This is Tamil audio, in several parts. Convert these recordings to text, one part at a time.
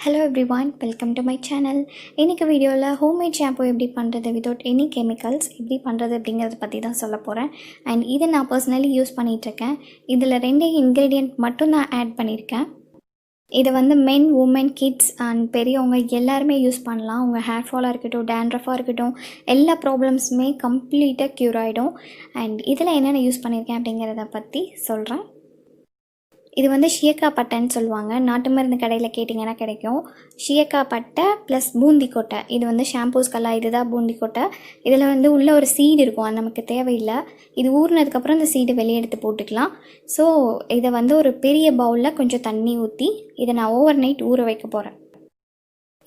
Hello everyone, welcome to my channel. இன்னைக்கு வீடியோல ஹோம்மேட் ஷாம்பு எப்படி பண்றது without any chemicals எப்படி பண்றது அப்படிங்கறத பத்தி தான் சொல்ல போறேன். and இத நான் पर्सनली யூஸ் பண்ணிட்டு இருக்கேன். இதுல ரெண்டே இன்கிரிடியன்ட் மட்டும் நான் ஆட் பண்ணிருக்கேன். இது வந்து men, women, kids and பெரியவங்க எல்லாரும் யூஸ் பண்ணலாம். உங்க ஹேர் ஃபாலா இருக்கட்டும், dandruff-ஆ இருக்கட்டும், எல்லா ப்ராப்ளம்ஸ்மே கம்ப்ளீட்டா கியூர் ஆயிடும். and இதுல என்னென்ன யூஸ் பண்ணிருக்கேன் அப்படிங்கறத பத்தி சொல்றேன். இது வந்து ஷியக்கா பட்டைன்னு சொல்லுவாங்க. நாட்டு மருந்து கடையில் கேட்டிங்கன்னா கிடைக்கும். ஷியக்கா பட்டை ப்ளஸ் பூந்தி கொட்டை, இது வந்து ஷாம்பூஸ்க்கெல்லாம் இதுதான் பூந்தி கொட்டை. இதில் வந்து உள்ள ஒரு சீடு இருக்கும், அது நமக்கு தேவையில்லை. இது ஊறினதுக்கப்புறம் இந்த சீடு வெளியே எடுத்து போட்டுக்கலாம். ஸோ இதை வந்து ஒரு பெரிய பவுலில் கொஞ்சம் தண்ணி ஊற்றி இதை நான் ஓவர் நைட் ஊற வைக்க போகிறேன்.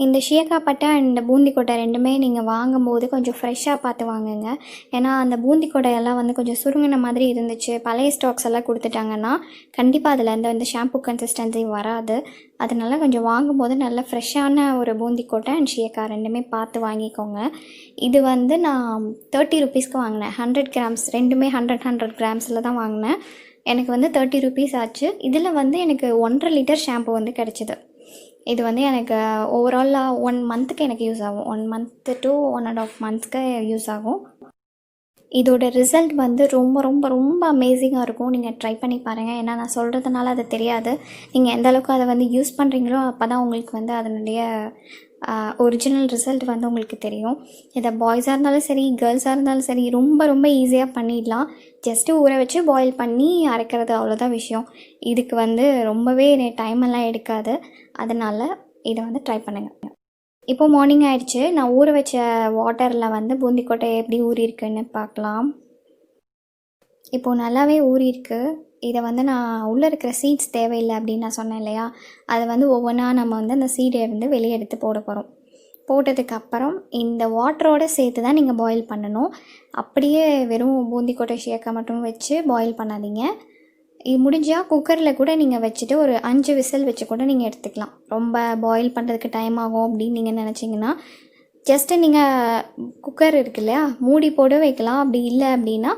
இந்த ஷியக்கா பட்டை அண்ட் பூந்தி கொட்டை ரெண்டுமே நீங்கள் வாங்கும்போது கொஞ்சம் ஃப்ரெஷ்ஷாக பார்த்து வாங்குங்க. ஏன்னா அந்த பூந்தி கொட்டையெல்லாம் வந்து கொஞ்சம் சுருங்கின மாதிரி இருந்துச்சு, பழைய ஸ்டாக்ஸ் எல்லாம் கொடுத்துட்டாங்கன்னா கண்டிப்பாக அதில் வந்து ஷாம்பு கன்சிஸ்டன்சி வராது. அதனால கொஞ்சம் வாங்கும்போது நல்ல ஃப்ரெஷ்ஷான ஒரு பூந்தி கொட்டை அண்ட் ஷியக்கா ரெண்டுமே பார்த்து வாங்கிக்கோங்க. இது வந்து நான் 30 ருபீஸ்க்கு வாங்கினேன். 100 கிராம்ஸ் ரெண்டுமே 100 கிராம்ஸில் தான் வாங்கினேன். எனக்கு வந்து 30 ருபீஸ் ஆச்சு. இதில் வந்து எனக்கு 1.5 லிட்டர் ஷாம்பு வந்து கிடச்சிது. இது வந்து எனக்கு ஓவராலாக 1 மந்த்துக்கு எனக்கு யூஸ் ஆகும். 1 மந்த்து to 1.5 மந்த்ஸ்க்கு யூஸ் ஆகும். இதோட ரிசல்ட் வந்து ரொம்ப ரொம்ப ரொம்ப அமேசிங்காக இருக்கும். நீங்கள் ட்ரை பண்ணி பாருங்கள். ஏன்னா நான் சொல்கிறதுனால அது தெரியாது. நீங்கள் எந்த அளவுக்கு அதை வந்து யூஸ் பண்ணுறீங்களோ அப்போ தான் உங்களுக்கு வந்து அதனுடைய ஒரிஜினல் ரிசல்ட் வந்து உங்களுக்கு தெரியும். இதை பாய்ஸாக இருந்தாலும் சரி, கேர்ள்ஸாக இருந்தாலும் சரி, ரொம்ப ரொம்ப ஈஸியாக பண்ணிடலாம். ஜஸ்ட்டு ஊற வச்சு பாயில் பண்ணி அரைக்கிறது, அவ்வளோதான் விஷயம். இதுக்கு வந்து ரொம்பவே டைம் எல்லாம் எடுக்காது. அதனால் இதை வந்து ட்ரை பண்ணுங்கள். இப்போது மார்னிங் ஆகிடுச்சு. நான் ஊற வச்ச வாட்டரில் வந்து பூந்தி கொட்டை எப்படி ஊறியிருக்குன்னு பார்க்கலாம். இப்போது நல்லாவே ஊறியிருக்கு. இதை வந்து நான் உள்ளே இருக்கிற சீட்ஸ் தேவையில்லை அப்படின்னு நான் சொன்னேன் இல்லையா, அதை வந்து ஒவ்வொன்றா நம்ம வந்து அந்த சீடை வந்து வெளியே எடுத்து போட போகிறோம். போட்டதுக்கப்புறம் இந்த வாட்டரோடு சேர்த்து தான் நீங்கள் பாயில் பண்ணணும். அப்படியே வெறும் பூந்தி கொட்டை ஷியக்கா மட்டும் வச்சு பாயில் பண்ணாதீங்க. இது முடிஞ்சால் குக்கரில் கூட நீங்கள் வச்சுட்டு ஒரு 5 விசில் வச்சு கூட நீங்கள் எடுத்துக்கலாம். ரொம்ப பாயில் பண்ணுறதுக்கு டைம் ஆகும் அப்படின்னு நீங்கள் நினச்சிங்கன்னா ஜஸ்ட்டு நீங்கள் குக்கர் இருக்கு இல்லையா, மூடி போட வைக்கலாம். அப்படி இல்லை அப்படின்னா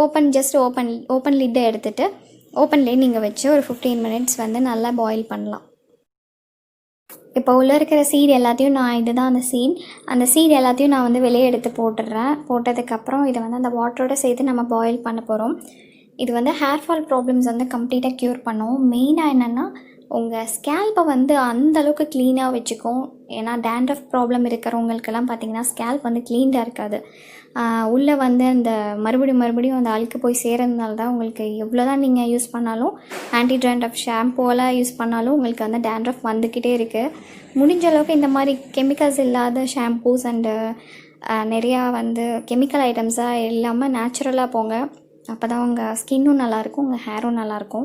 ஓப்பன் லிட்டை எடுத்துகிட்டு ஓப்பன்லேயே நீங்கள் வச்சு ஒரு 15 மினிட்ஸ் வந்து நல்லா பாயில் பண்ணலாம். இப்போ உள்ளே இருக்கிற சீடு எல்லாத்தையும் இதுதான் அந்த சீடு எல்லாத்தையும் நான் வந்து வெளியே எடுத்து போட்டுடுறேன். போட்டதுக்கப்புறம் இதை வந்து அந்த வாட்டரோட சேர்த்து நம்ம பாயில் பண்ண போகிறோம். இது வந்து ஹேர் ஃபால் ப்ராப்ளம்ஸ் வந்து கம்ப்ளீட்டாக க்யூர் பண்ணும். மெயினாக என்னென்னா உங்கள் ஸ்கேல்ப்பை வந்து அந்தளவுக்கு க்ளீனாக வச்சுக்கும். ஏன்னா டேண்ட்ரஃப் ப்ராப்ளம் இருக்கிறவங்களுக்கெல்லாம் பார்த்திங்கன்னா ஸ்கேல்ப் வந்து க்ளீனாக இருக்காது. உள்ளே வந்து அந்த மறுபடியும் அந்த அழுக்கு போய் சேர்றதுனால தான் உங்களுக்கு எவ்வளோ தான் நீங்கள் யூஸ் பண்ணாலும், ஆன்டி டேண்ட்ரஃப் ஷாம்புவெல்லாம் யூஸ் பண்ணாலும் உங்களுக்கு வந்து டேண்ட்ரஃப் வந்துக்கிட்டே இருக்குது. முடிஞ்ச அளவுக்கு இந்த மாதிரி கெமிக்கல்ஸ் இல்லாத ஷாம்பூஸ் அண்டு நிறையா வந்து கெமிக்கல் ஐட்டம்ஸாக இல்லாமல் நேச்சுரலாக போங்க. அப்போ தான் உங்கள் ஸ்கின்னும் நல்லாயிருக்கும், உங்கள் ஹேரும் நல்லாயிருக்கும்.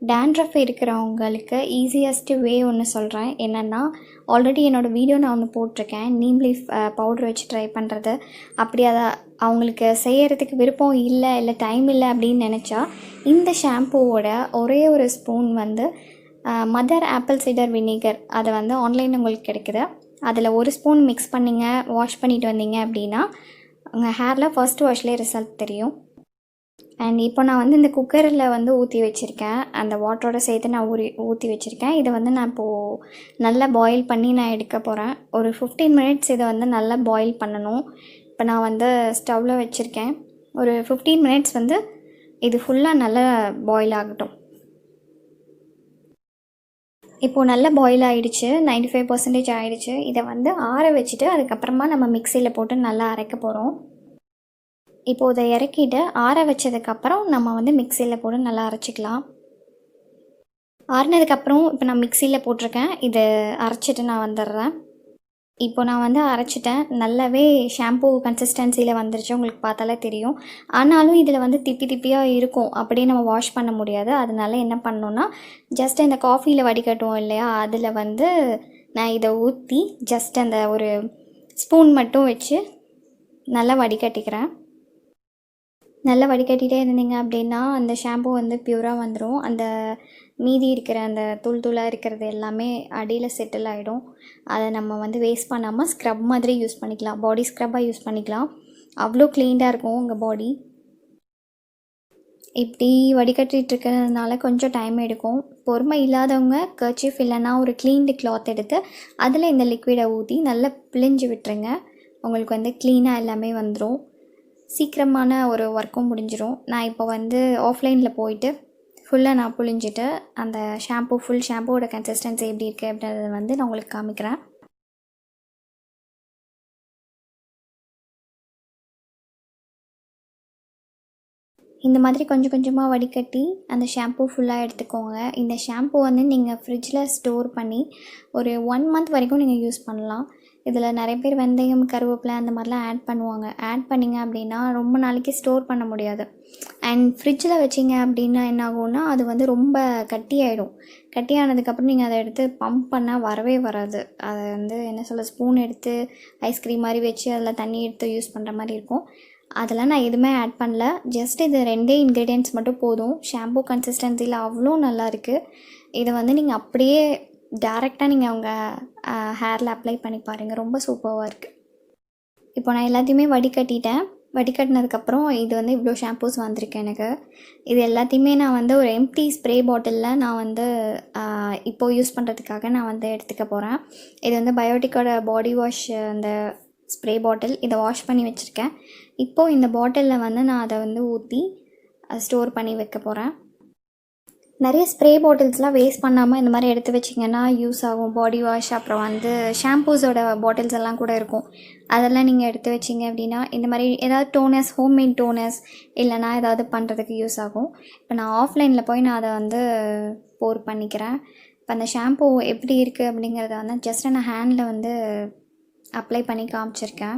டேண்ட்ரஃப் இருக்கிறவங்களுக்கு ஈஸியஸ்ட்டு வே ஒன்று சொல்கிறேன். என்னென்னா, ஆல்ரெடி என்னோடய வீடியோ நான் ஒன்று போட்டிருக்கேன், நீம் லீஃப் பவுடர் வச்சு ட்ரை பண்ணுறது. அப்படி அதை அவங்களுக்கு செய்கிறதுக்கு விருப்பம் இல்லை டைம் இல்லை அப்படின்னு நினச்சா இந்த ஷாம்பூவோட ஒரே ஒரு ஸ்பூன் வந்து மதர் ஆப்பிள் சைடர் வினிகர், அதை வந்து ஆன்லைனில் உங்களுக்கு கிடைக்குது. அதில் ஒரு ஸ்பூன் மிக்ஸ் பண்ணிங்க, வாஷ் பண்ணிட்டு வந்தீங்க அப்படின்னா உங்கள் ஹேரில் ஃபர்ஸ்ட் வாஷ்லேயே ரிசல்ட் தெரியும். அண்ட் இப்போ நான் வந்து இந்த குக்கரில் வந்து ஊற்றி வச்சுருக்கேன். அந்த வாட்டரோட சேர்த்து நான் ஊற்றி வச்சுருக்கேன். இதை வந்து நான் இப்போது நல்லா பாயில் பண்ணி நான் எடுக்க போகிறேன். ஒரு 15 மினிட்ஸ் இதை வந்து நல்லா பாயில் பண்ணணும். இப்போ நான் வந்து ஸ்டவ்வில் வச்சுருக்கேன். ஒரு 15 மினிட்ஸ் வந்து இது ஃபுல்லாக நல்லா பாயில் ஆகட்டும். இப்போது நல்லா பாயில் ஆகிடுச்சு, 95% ஆகிடுச்சு. இதை வந்து ஆற வச்சுட்டு அதுக்கப்புறமா நம்ம மிக்சியில் போட்டு நல்லா அரைக்க போகிறோம். இப்போது இதை இறக்கிட்டு ஆற வச்சதுக்கப்புறம் நம்ம வந்து மிக்சியில் போட்டு நல்லா அரைச்சிக்கலாம். ஆறினதுக்கப்புறம் இப்போ நான் மிக்சியில் போட்டிருக்கேன். இதை அரைச்சிட்டு நான் வந்துடுறேன். இப்போ நான் வந்து அரைச்சிட்டேன். நல்லாவே ஷாம்பூ கன்சிஸ்டன்சியில் வந்துருச்சு, உங்களுக்கு பார்த்தாலே தெரியும். ஆனாலும் இதில் வந்து திப்பியாக இருக்கும், அப்படியே நம்ம வாஷ் பண்ண முடியாது. அதனால என்ன பண்ணணுன்னா, ஜஸ்ட் இந்த காஃபியில் வடிகட்டுவோம் இல்லையா, அதில் வந்து நான் இதை ஊற்றி ஜஸ்ட் அந்த ஒரு ஸ்பூன் மட்டும் வச்சு நல்லா வடிகட்டிக்கிறேன். நல்லா வடிகட்டிகிட்டே இருந்தீங்க அப்படின்னா அந்த ஷாம்பூ வந்து பியூராக வந்துடும். அந்த மீதி இருக்கிற அந்த தூளாக இருக்கிறது எல்லாமே அடியில் செட்டில் ஆகிடும். அதை நம்ம வந்து வேஸ்ட் பண்ணாமல் ஸ்க்ரப் மாதிரி யூஸ் பண்ணிக்கலாம், பாடி ஸ்க்ரப்பாக யூஸ் பண்ணிக்கலாம். அவ்வளோ க்ளீனாக இருக்கும் உங்கள் பாடி. இப்படி வடிகட்டிட்டு இருக்கிறதுனால கொஞ்சம் டைம் எடுக்கும். பொறுமை இல்லாதவங்க கர்ச்சீஃப் இல்லைன்னா ஒரு க்ளீன்டு கிளாத் எடுத்து அதில் இந்த லிக்விடை ஊற்றி நல்லா பிழிஞ்சு விட்டுருங்க. உங்களுக்கு வந்து க்ளீனாக எல்லாமே வந்துடும். சீக்கிரமான ஒரு ஒர்க்கும் முடிஞ்சிடும். நான் இப்போ வந்து ஆஃப்லைனில் போயிட்டு ஃபுல்லாக நான் புழிஞ்சிட்டு அந்த ஃபுல் ஷாம்பூவோட கன்சிஸ்டன்சி எப்படி இருக்குது அப்படின்றத வந்து நான் உங்களுக்கு காமிக்கிறேன். இந்த மாதிரி கொஞ்சம் கொஞ்சமாக வடிகட்டி அந்த ஷாம்பூ ஃபுல்லாக எடுத்துக்கோங்க. இந்த ஷாம்பூ வந்து நீங்கள் ஃப்ரிட்ஜில் ஸ்டோர் பண்ணி ஒரு 1 மந்த் வரைக்கும் நீங்கள் யூஸ் பண்ணலாம். இதில் நிறைய பேர் வெந்தயம், கருவேப்பிலை அந்த மாதிரிலாம் ஆட் பண்ணுவாங்க. ஆட் பண்ணிங்க அப்படின்னா ரொம்ப நாளைக்கு ஸ்டோர் பண்ண முடியாது. அண்ட் ஃப்ரிட்ஜில் வச்சிங்க அப்படின்னா என்ன ஆகும்னா அது வந்து ரொம்ப கட்டியாயிடும். கட்டியானதுக்கப்புறம் நீங்கள் அதை எடுத்து பம்ப் பண்ணால் வரவே வராது. அதை வந்து என்ன சொல்ல, ஸ்பூன் எடுத்து ஐஸ்கிரீம் மாதிரி வச்சு அதில் தண்ணி எடுத்து யூஸ் பண்ணுற மாதிரி இருக்கும். அதெல்லாம் நான் எதுவுமே ஆட் பண்ணல. ஜஸ்ட் இது 2 இன்க்ரீடியன்ட்ஸ் மட்டும் போதும். ஷாம்பூ கன்சிஸ்டன்சியில் அவ்வளோ நல்லாயிருக்கு. இதை வந்து நீங்கள் அப்படியே டேரெக்டாக நீங்கள் உங்கள் ஹேரில் அப்ளை பண்ணி பாருங்கள். ரொம்ப சூப்பராக இருக்குது. இப்போ நான் எல்லாத்தையுமே வடிகட்டிட்டேன். வடிகட்டினதுக்கப்புறம் இது வந்து இவ்வளோ ஷாம்பூஸ் வந்திருக்கு எனக்கு. இது எல்லாத்தையுமே நான் வந்து ஒரு எம்டி ஸ்ப்ரே பாட்டிலில் நான் வந்து இப்போது யூஸ் பண்ணுறதுக்காக நான் வந்து எடுத்துக்க போகிறேன். இது வந்து பயோட்டிக்கோட பாடி வாஷ் அந்த ஸ்ப்ரே பாட்டில். இதை வாஷ் பண்ணி வச்சுருக்கேன். இப்போது இந்த பாட்டிலில் வந்து நான் அதை வந்து ஊற்றி ஸ்டோர் பண்ணி வைக்க போகிறேன். நிறைய ஸ்ப்ரே பாட்டில்ஸ்லாம் வேஸ்ட் பண்ணாமல் இந்த மாதிரி எடுத்து வச்சிங்கன்னா யூஸ் ஆகும். பாடி வாஷ், அப்புறம் வந்து ஷாம்பூஸோட பாட்டில்ஸ் எல்லாம் கூட இருக்கும். அதெல்லாம் நீங்கள் எடுத்து வச்சிங்க அப்படின்னா இந்த மாதிரி ஏதாவது டோனர்ஸ், ஹோம்மேட் டோனர்ஸ் இல்லைனா ஏதாவது பண்ணுறதுக்கு யூஸ் ஆகும். இப்போ நான் ஆஃப்லைனில் போய் நான் அதை வந்து போர் பண்ணிக்கிறேன். இப்போ அந்த ஷாம்பூ எப்படி இருக்குது அப்படிங்கிறத வந்து ஜஸ்ட் நான் ஹேண்டில் வந்து அப்ளை பண்ணி காமிச்சிருக்கேன்.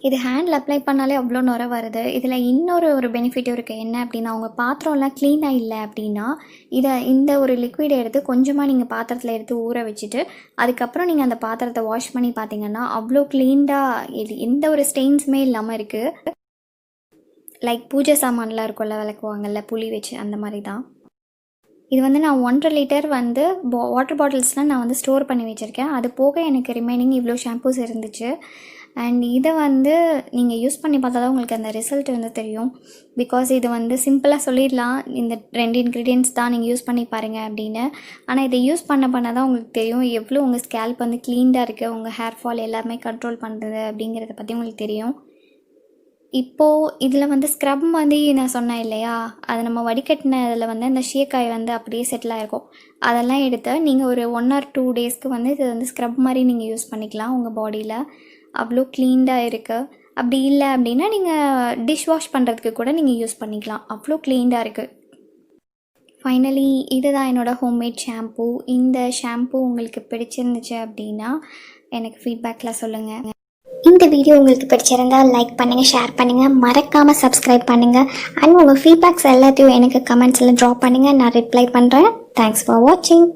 இது ஹேண்டில் அப்ளை பண்ணாலே அவ்வளோ நுரை வருது. இதில் இன்னொரு பெனிஃபிட்டும் இருக்குது. என்ன அப்படின்னா, உங்கள் பாத்திரம்லாம் க்ளீனாக இல்லை அப்படின்னா இந்த ஒரு லிக்விடை எடுத்து கொஞ்சமாக நீங்கள் பாத்திரத்தில் எடுத்து ஊற வச்சுட்டு அதுக்கப்புறம் நீங்கள் அந்த பாத்திரத்தை வாஷ் பண்ணி பார்த்தீங்கன்னா அவ்வளோ க்ளீனாக எந்த ஒரு ஸ்டெயின்ஸுமே இல்லாமல் இருக்குது. லைக் பூஜை சாமான்லாம் இருக்கும்ல, விளக்குவாங்கல்ல புளி வச்சு, அந்த மாதிரி தான். இது வந்து நான் 1.5 லிட்டர் வந்து வாட்டர் பாட்டில்ஸ்லாம் நான் வந்து ஸ்டோர் பண்ணி வச்சுருக்கேன். அது போக எனக்கு ரிமைனிங் இவ்வளோ ஷாம்பூஸ் இருந்துச்சு. அண்ட் இதை வந்து நீங்கள் யூஸ் பண்ணி பார்த்தா தான் உங்களுக்கு அந்த ரிசல்ட் வந்து தெரியும். பிகாஸ் இது வந்து சிம்பிளாக சொல்லிடலாம், இந்த 2 இன்க்ரீடியன்ட்ஸ் தான் நீங்கள் யூஸ் பண்ணி பாருங்கள் அப்படின்னு. ஆனால் இதை யூஸ் பண்ண தான் உங்களுக்கு தெரியும் எவ்வளோ உங்கள் ஸ்கேல்ப் வந்து க்ளீனாக இருக்குது, உங்கள் ஹேர் ஃபால் எல்லாமே கண்ட்ரோல் பண்ணுறது அப்படிங்கிறத பற்றி உங்களுக்கு தெரியும். இப்போது இதில் வந்து ஸ்க்ரப் மாதிரி நான் சொன்னேன் இல்லையா, அதை நம்ம வடிகட்டினதில் வந்து அந்த ஷியக்காய் வந்து அப்படியே செட்டில் ஆகிருக்கும். அதெல்லாம் எடுத்து நீங்கள் ஒரு 1 or 2 டேஸ்க்கு வந்து இது வந்து ஸ்க்ரப் மாதிரி நீங்கள் யூஸ் பண்ணிக்கலாம் உங்கள் பாடியில். அவ்வளோ க்ளீன்டாக இருக்குது. அப்படி இல்லை அப்படின்னா நீங்கள் டிஷ் வாஷ் பண்ணுறதுக்கு கூட நீங்கள் யூஸ் பண்ணிக்கலாம். அவ்வளோ க்ளீன்டாக இருக்குது. ஃபைனலி இதுதான் என்னோடய ஹோம்மேட் ஷாம்பூ. இந்த ஷாம்பூ உங்களுக்கு பிடிச்சிருந்துச்சு அப்படின்னா எனக்கு ஃபீட்பேக்கில் சொல்லுங்கள். இந்த வீடியோ உங்களுக்கு பிடிச்சிருந்தால் லைக் பண்ணுங்கள், ஷேர் பண்ணுங்கள், மறக்காமல் சப்ஸ்கிரைப் பண்ணுங்கள். அண்ட் உங்கள் ஃபீட்பேக்ஸ் எல்லாத்தையும் எனக்கு கமெண்ட்ஸில் ட்ராப் பண்ணுங்கள். நான் ரிப்ளை பண்ணுறேன். தேங்க்ஸ் ஃபார் வாட்சிங்.